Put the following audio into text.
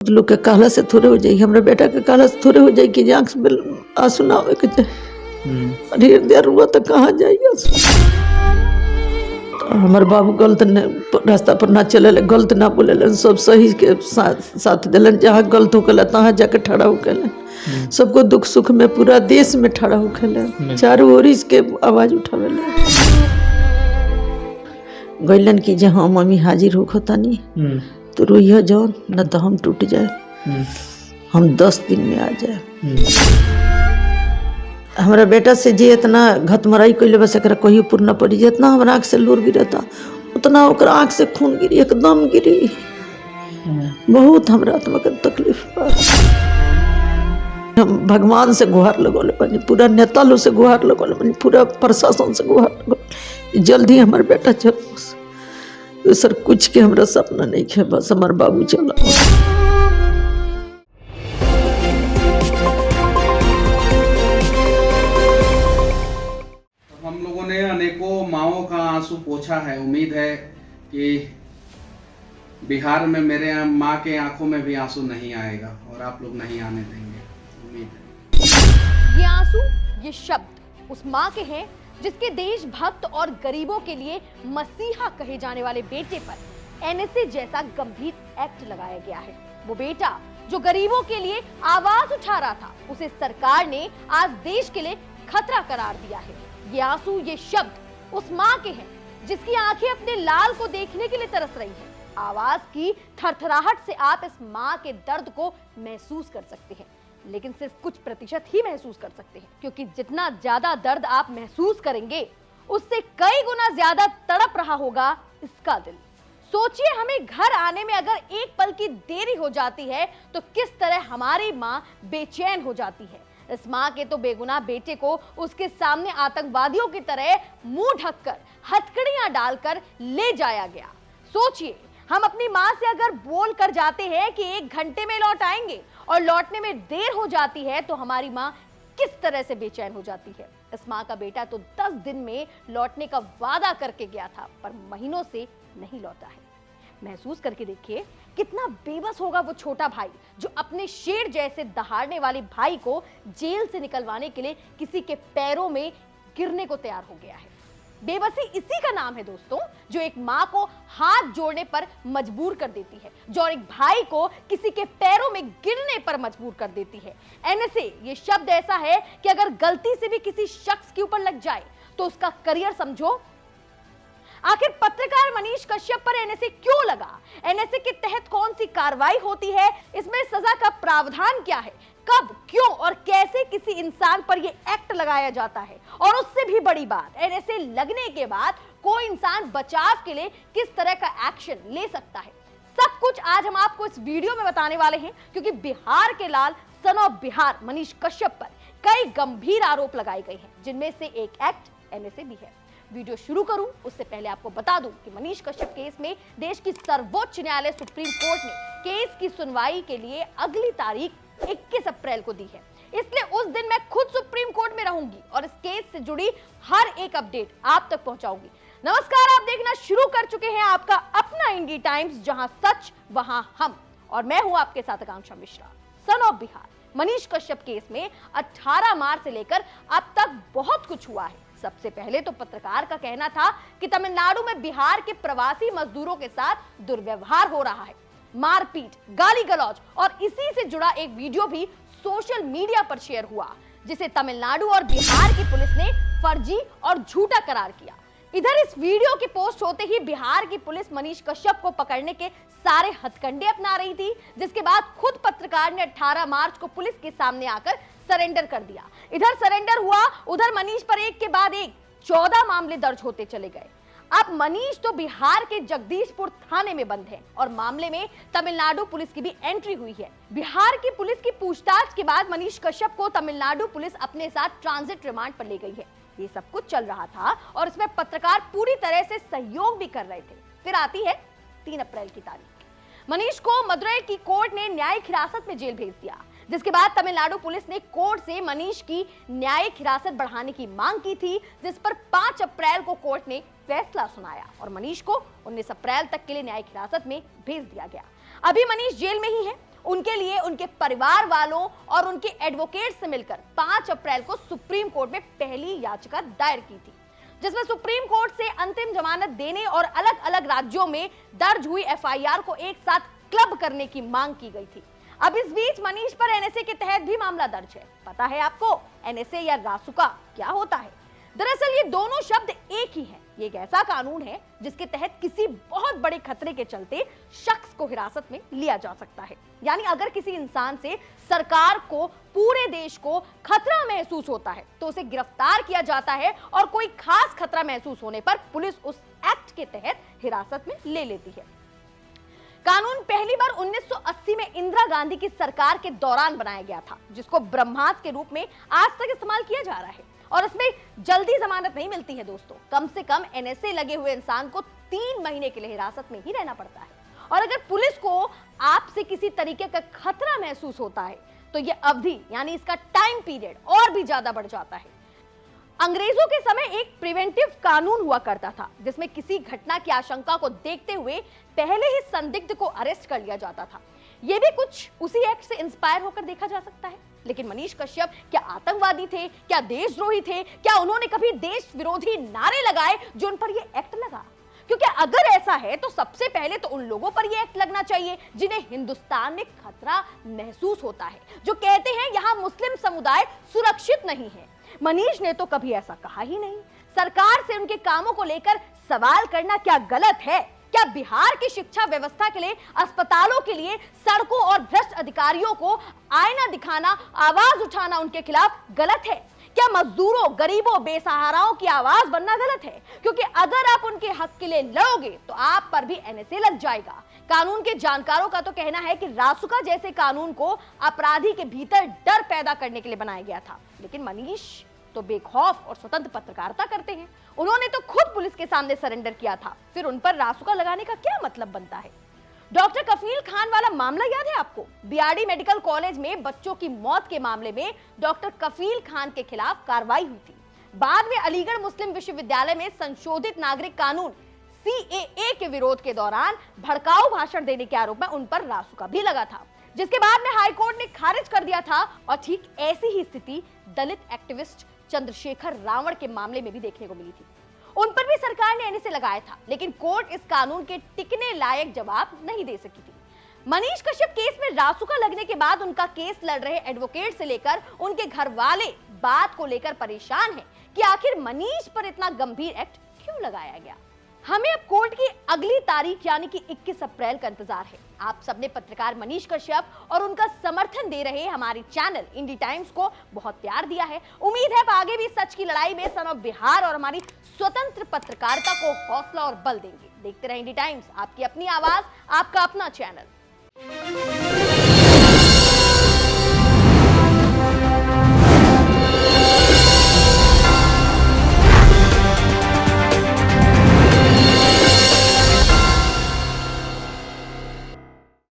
लोग के कहला से थोड़े हो जाए, हमरा बेटा के कहला से थोड़े हो जाए कि आंख में आंसू ना आवे के चाहे। हृदय रुआ तो कहाँ जाइए। हमारे बाबू गलत रास्ता पर ना चले, गलत ना बोले, सब सही के साथ दिलन। जहाँ गलत होके तहाँ जाके ठड़ा होके सबको दुख सुख में पूरा देश में ठड़ा होके चारों ओर इसके आवाज उठावे गैलन की जहाँ मम्मी हाजिर हो खतानी तो रोइया जाओ न तो हम टूट जाए, हम 10 दिन में आ जाए। हमारा बेटा से जे इतना घतमराई कैले बस एक कहियो पूर्ण पड़ी, जितना हमारा आँख से लूर गिरता उतना ओकर आँख से खून गिरी, एकदम गिरी। बहुत हमरा आत्मा के तकलीफ बा। हम भगवान से गुहार लगौले बनी, पूरा नेता लोग से गुहार लगौले बनी, पूरा प्रशासन से गुहार लगौले जल्दी हमारे बेटा चलो। तो सर कुछ के हमरा सपना नहीं है, बस हमारे बाबू चला। हम लोगों ने अनेकों माओं का आंसू पोंछा है। उम्मीद है कि बिहार में मेरे माँ के आंखों में भी आंसू नहीं आएगा और आप लोग नहीं आने देंगे, उम्मीद है। ये आंसू, ये शब्द उस माँ के हैं जिसके देशभक्त और गरीबों के लिए मसीहा कहे जाने वाले बेटे पर एनएसए जैसा गंभीर एक्ट लगाया गया है। वो बेटा जो गरीबों के लिए आवाज उठा रहा था, उसे सरकार ने आज देश के लिए खतरा करार दिया है। ये आंसू, ये शब्द उस माँ के हैं जिसकी आंखें अपने लाल को देखने के लिए तरस रही हैं। आवाज की थरथराहट से आप इस माँ के दर्द को महसूस कर सकते हैं, लेकिन सिर्फ कुछ प्रतिशत ही महसूस कर सकते हैं, क्योंकि जितना ज्यादा दर्द आप महसूस करेंगे उससे कई गुना ज्यादा तड़प रहा होगा इसका दिल। सोचिए, हमें घर आने में अगर एक पल की देरी हो जाती है तो किस तरह हमारी माँ बेचैन हो जाती है। इस माँ के तो बेगुनाह बेटे को उसके सामने आतंकवादियों की तरह मुंह ढककर हथकड़ियां डालकर ले जाया गया। सोचिए, हम अपनी माँ से अगर बोल कर जाते हैं कि 1 घंटे में लौट आएंगे और लौटने में देर हो जाती है तो हमारी माँ किस तरह से बेचैन हो जाती है। इस माँ का बेटा तो 10 दिन में लौटने का वादा करके गया था, पर महीनों से नहीं लौटा है। महसूस करके देखिए कितना बेबस होगा वो छोटा भाई जो अपने शेर जैसे दहाड़ने वाले भाई को जेल से निकलवाने के लिए किसी के पैरों में गिरने को तैयार हो गया है। बेबसी इसी का नाम है दोस्तों, जो एक माँ को हाथ जोड़ने पर मजबूर कर देती है, जो एक भाई को किसी के पैरों में गिरने पर मजबूर कर देती है। एनएसए, ये शब्द ऐसा है कि अगर गलती से भी किसी शख्स के ऊपर लग जाए तो उसका करियर समझो। आखिर पत्रकार मनीष कश्यप पर एनएसए क्यों लगा? एनएसए के तहत कौन सी कार्रवाई होती है? इसमें सजा का प्रावधान क्या है? कब, क्यों और कैसे किसी इंसान पर यह एक्ट लगाया जाता है? और उससे भी बड़ी बात, एनएसए लगने के बाद कोई इंसान बचाव के लिए किस तरह का एक्शन ले सकता है? सब कुछ आज हम आपको इस वीडियो में बताने वाले हैं, क्योंकि बिहार के लाल सन ऑफ बिहार मनीष कश्यप पर कई गंभीर आरोप लगाए गए हैं, जिनमें से एक एक्ट एनएसए भी है। वीडियो शुरू करूं उससे पहले आपको बता दूं कि मनीष कश्यप केस में देश की सर्वोच्च न्यायालय सुप्रीम कोर्ट ने केस की सुनवाई के लिए अगली तारीख 21 अप्रैल को दी है। इसलिए उस दिन मैं खुद सुप्रीम कोर्ट में रहूंगी और इस केस से जुड़ी हर एक अपडेट आप तक पहुंचाऊंगी। नमस्कार, आप देखना शुरू कर चुके हैं आपका अपना इंडी टाइम्स, जहां सच वहां हम, और मैं हूं आपके साथ Akanksha Mishra. Son of Bihar Manish Kashyap case में 18 मार्च से लेकर अब तक बहुत कुछ हुआ है। सबसे पहले तो पत्रकार का कहना था कि तमिलनाडु में बिहार के प्रवासी मजदूरों के साथ दुर्व्यवहार हो रहा है, मारपीट, गाली गलौज, और इसी से जुड़ा एक वीडियो भी सोशल मीडिया पर शेयर हुआ, जिसे तमिलनाडु और बिहार की पुलिस ने फर्जी और झूठा करार किया। इधर इस वीडियो की पोस्ट होते ही बिहार की पुलिस मनीष कश्यप को पकड़ने के सारे हथकंडे अपना रही थी, जिसके बाद खुद पत्रकार ने 18 मार्च को पुलिस के सामने आकर सरेंडर कर दिया। इधर सरेंडर हुआ, उधर मनीष पर एक के बाद एक 14 मामले दर्ज होते चले गए। अब मनीष तो बिहार के जगदीशपुर थाने में बंद है और मामले में तमिलनाडु पुलिस की भी एंट्री हुई है। बिहार की पुलिस की पूछताछ के बाद मनीष कश्यप को तमिलनाडु पुलिस अपने साथ ट्रांजिट रिमांड पर ले गई है। ये सब कुछ चल रहा था और इसमें पत्रकार पूरी तरह से सहयोग भी कर रहे थे। फिर आती है 3 अप्रैल की तारीख। मनीष को मदुरई की कोर्ट ने न्यायिक हिरासत में जेल भेज दिया, जिसके बाद तमिलनाडु पुलिस ने कोर्ट से मनीष की न्यायिक हिरासत बढ़ाने की मांग की थी, जिस पर 5 अप्रैल को कोर्ट ने फैसला सुनाया और मनीष को 19 अप्रैल तक के लिए न्यायिक हिरासत में भेज दिया गया। अभी मनीष जेल में ही है उनके लिए उनके परिवार वालों और उनके एडवोकेट से मिलकर 5 अप्रैल को सुप्रीम कोर्ट में पहली याचिका दायर की थी, जिसमें सुप्रीम कोर्ट से अंतिम जमानत देने और अलग अलग राज्यों में दर्ज हुई एफआईआर को एक साथ क्लब करने की मांग की गई थी। अब इस बीच मनीष पर एनएसए के तहत भी मामला दर्ज है। पता है आपको एनएसए या रासुका क्या होता है? दरअसल ये दोनों शब्द एक ही हैं। ये एक ऐसा कानून है जिसके तहत किसी बहुत बड़े खतरे के चलते शख्स को हिरासत में लिया जा सकता है। यानी अगर किसी इंसान से सरकार को, पूरे देश को खतरा महसूस होता है तो उसे गिरफ्तार किया जाता है और कोई खास खतरा महसूस होने पर पुलिस उस एक्ट के तहत हिरासत में ले लेती है। कानून पहली बार 1980 में इंदिरा गांधी की सरकार के दौरान बनाया गया था, जिसको ब्रह्मास्त्र के रूप में आज तक इस्तेमाल किया जा रहा है। और इसमें जल्दी जमानत नहीं मिलती है दोस्तों। कम से कम एनएसए लगे हुए इंसान को 3 महीने के लिए हिरासत में ही रहना पड़ता है। और अगर पुलिस को आपसे किसी तरीके का खतरा महसूस होता है तो यह अवधि यानी इसका टाइम पीरियड और भी ज्यादा बढ़ जाता है। अंग्रेजों के समय एक प्रिवेंटिव कानून हुआ करता था, जिसमें किसी घटना की आशंका को देखते हुए पहले ही संदिग्ध को अरेस्ट कर लिया जाता था। यह भी कुछ उसी एक्ट से इंस्पायर होकर देखा जा सकता है। लेकिन मनीष कश्यप क्या आतंकवादी थे? क्या देशद्रोही थे? क्या उन्होंने कभी देश विरोधी नारे लगाए जो उन पर यह एक्ट लगा? क्योंकि अगर ऐसा है तो सबसे पहले तो उन लोगों पर यह एक्ट लगना चाहिए जिन्हें हिंदुस्तान में खतरा महसूस होता है, जो कहते हैं यहां मुस्लिम समुदाय सुरक्षित नहीं है। मनीष ने तो कभी ऐसा कहा ही नहीं। सरकार से उनके कामों को लेकर सवाल करना क्या गलत है? क्या बिहार की शिक्षा व्यवस्था के लिए, अस्पतालों के लिए, सड़कों और भ्रष्ट अधिकारियों को आईना दिखाना, आवाज उठाना उनके खिलाफ गलत है? क्या मजदूरों, गरीबों, बेसहाराओं की आवाज बनना गलत है? क्योंकि अगर आप उनके हक के लिए लड़ोगे तो आप पर भी एनएसए लग जाएगा। कानून के जानकारों का तो कहना है कि रासुका जैसे कानून को अपराधी के भीतर डर पैदा करने के लिए बनाया गया था। लेकिन मनीष तो बेखौफ और स्वतंत्र पत्रकारिता करते हैं। उन्होंने तो खुद पुलिस के सामने सरेंडर किया था, फिर उन पर रासुका लगाने का क्या मतलब बनता है? डॉक्टर कफील खान वाला मामला याद है आपको? बीआरडी मेडिकल कॉलेज में बच्चों की मौत के मामले में डॉक्टर कफील खान के खिलाफ कार्रवाई हुई थी। बाद में अलीगढ़ मुस्लिम विश्वविद्यालय में संशोधित नागरिक कानून सीएए के विरोध के दौरान भड़काऊ भाषण देने के आरोप में उन पर रासुका भी लगा था, जिसके बाद में हाईकोर्ट ने खारिज कर दिया था। और ठीक ऐसी ही स्थिति दलित एक्टिविस्ट चंद्रशेखर रावण के मामले में भी देखने को मिली थी। उन पर भी सरकार ने एनएसए लगाया था, लेकिन कोर्ट इस कानून के टिकने लायक जवाब नहीं दे सकी थी। मनीष कश्यप केस में रासुका लगने के बाद उनका केस लड़ रहे एडवोकेट से लेकर उनके घर वाले बात को लेकर परेशान हैं कि आखिर मनीष पर इतना गंभीर एक्ट क्यों लगाया गया। हमें अब कोर्ट की अगली तारीख यानी कि 21 अप्रैल का इंतजार है। आप सबने पत्रकार मनीष कश्यप और उनका समर्थन दे रहे हमारे चैनल इंडी टाइम्स को बहुत प्यार दिया है। उम्मीद है आप आगे भी सच की लड़ाई में सन ऑफ बिहार और हमारी स्वतंत्र पत्रकारिता को हौसला और बल देंगे। देखते रहें इंडी टाइम्स, आपकी अपनी आवाज, आपका अपना चैनल।